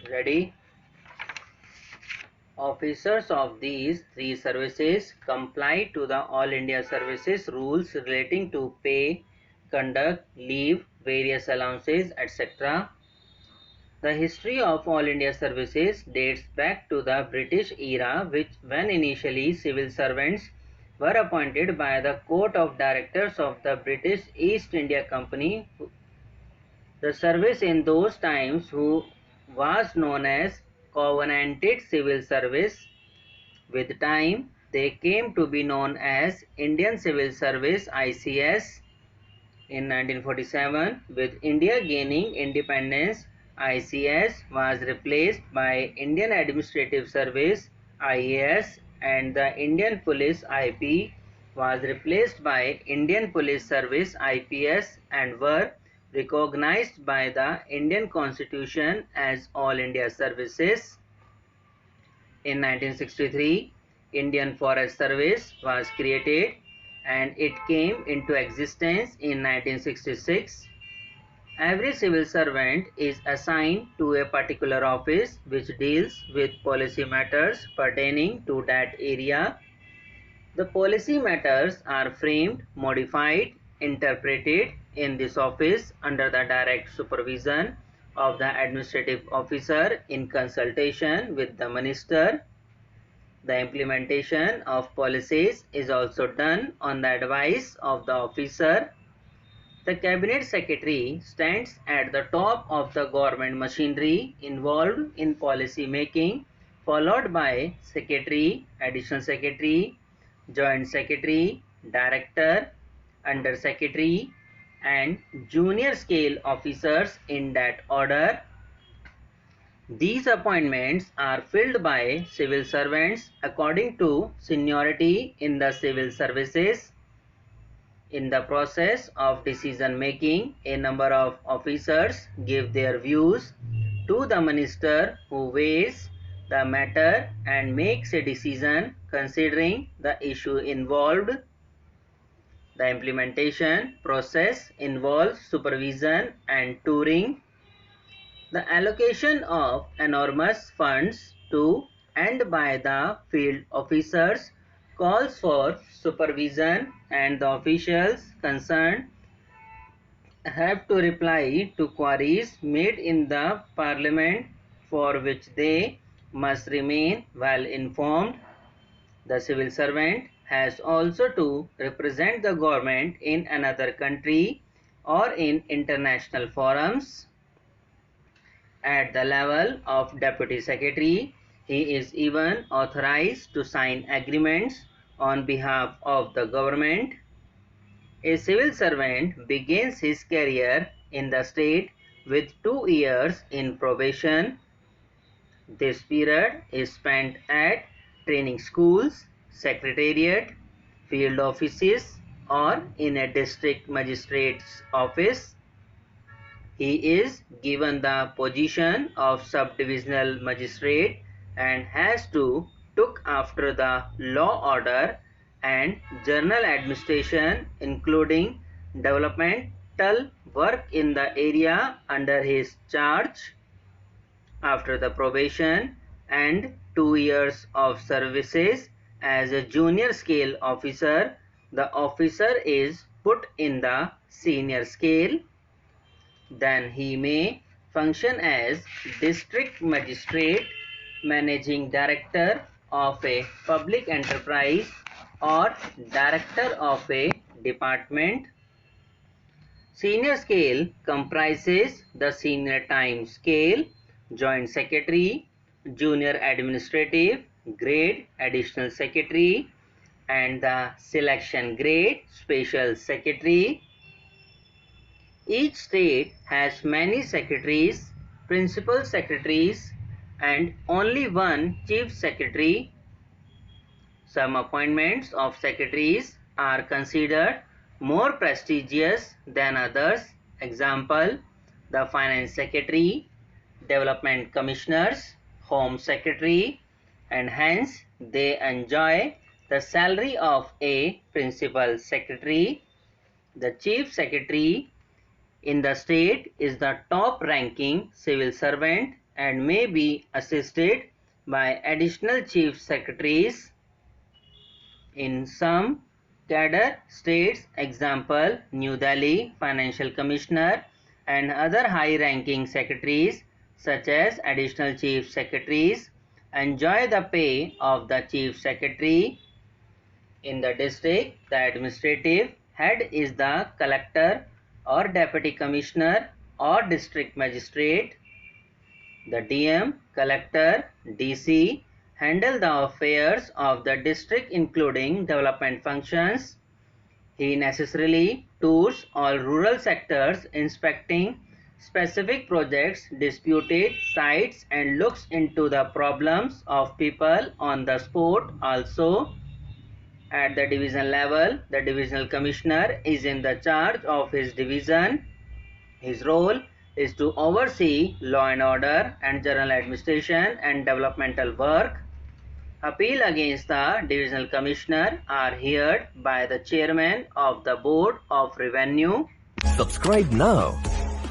Ready? Officers of these three services comply to the All India Services rules relating to pay, conduct, leave, various allowances, etc. The history of All India Services dates back to the British era, when initially civil servants were appointed by the Court of Directors of the British East India Company. The service in those times was known as Covenanted Civil Service. With time, they came to be known as Indian Civil Service (ICS). In 1947, with India gaining independence, ICS was replaced by Indian Administrative Service (IAS), and the Indian Police (IP) was replaced by Indian Police Service (IPS) and were recognized by the Indian Constitution as All India Services. In 1963, Indian Forest Service was created and it came into existence in 1966. Every civil servant is assigned to a particular office which deals with policy matters pertaining to that area. The policy matters are framed, modified, interpreted in this office under the direct supervision of the administrative officer in consultation with the minister. The implementation of policies is also done on the advice of the officer. The Cabinet Secretary stands at the top of the government machinery involved in policy making, followed by Secretary, Additional Secretary, Joint Secretary, Director, Under Secretary, and junior scale officers in that order. These appointments are filled by civil servants according to seniority in the civil services. In the process of decision making, a number of officers give their views to the minister, who weighs the matter and makes a decision considering the issue involved. The implementation process involves supervision and touring. The allocation of enormous funds to and by the field officers calls for supervision, and the officials concerned have to reply to queries made in the Parliament, for which they must remain well informed. The civil servant has also to represent the government in another country or in international forums. At the level of Deputy Secretary, he is even authorized to sign agreements on behalf of the government. A civil servant begins his career in the state with 2 years in probation. This period is spent at training schools, secretariat, field offices, or in a district magistrate's office. He is given the position of subdivisional magistrate and has to look after the law, order and general administration, including developmental work in the area under his charge. After the probation and 2 years of services as a junior scale officer, the officer is put in the senior scale. Then he may function as district magistrate, managing director of a public enterprise, or director of a department. Senior scale comprises the senior time scale, joint secretary, junior administrative grade, additional secretary, and the selection grade, special secretary. Each state has many secretaries, principal secretaries, and only one chief secretary. Some appointments of secretaries are considered more prestigious than others. Example, the finance secretary, development commissioners, home secretary, and hence they enjoy the salary of a principal secretary. The chief secretary in the state is the top ranking civil servant and may be assisted by additional chief secretaries in some cadre states, example New Delhi Financial Commissioner and other high-ranking secretaries such as additional chief secretaries enjoy the pay of the chief secretary. In the district, the administrative head is the collector or deputy commissioner or district magistrate. The DM, collector, DC handle the affairs of the district including development functions. He necessarily tours all rural sectors inspecting specific projects, disputed sites and looks into the problems of people on the spot. Also, at the division level, the divisional commissioner is in the charge of his division. His role is to oversee law and order and general administration and developmental work. Appeal against the divisional commissioner are heard by the chairman of the Board of Revenue. Subscribe now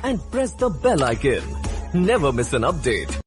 and press the bell icon. Never miss an update.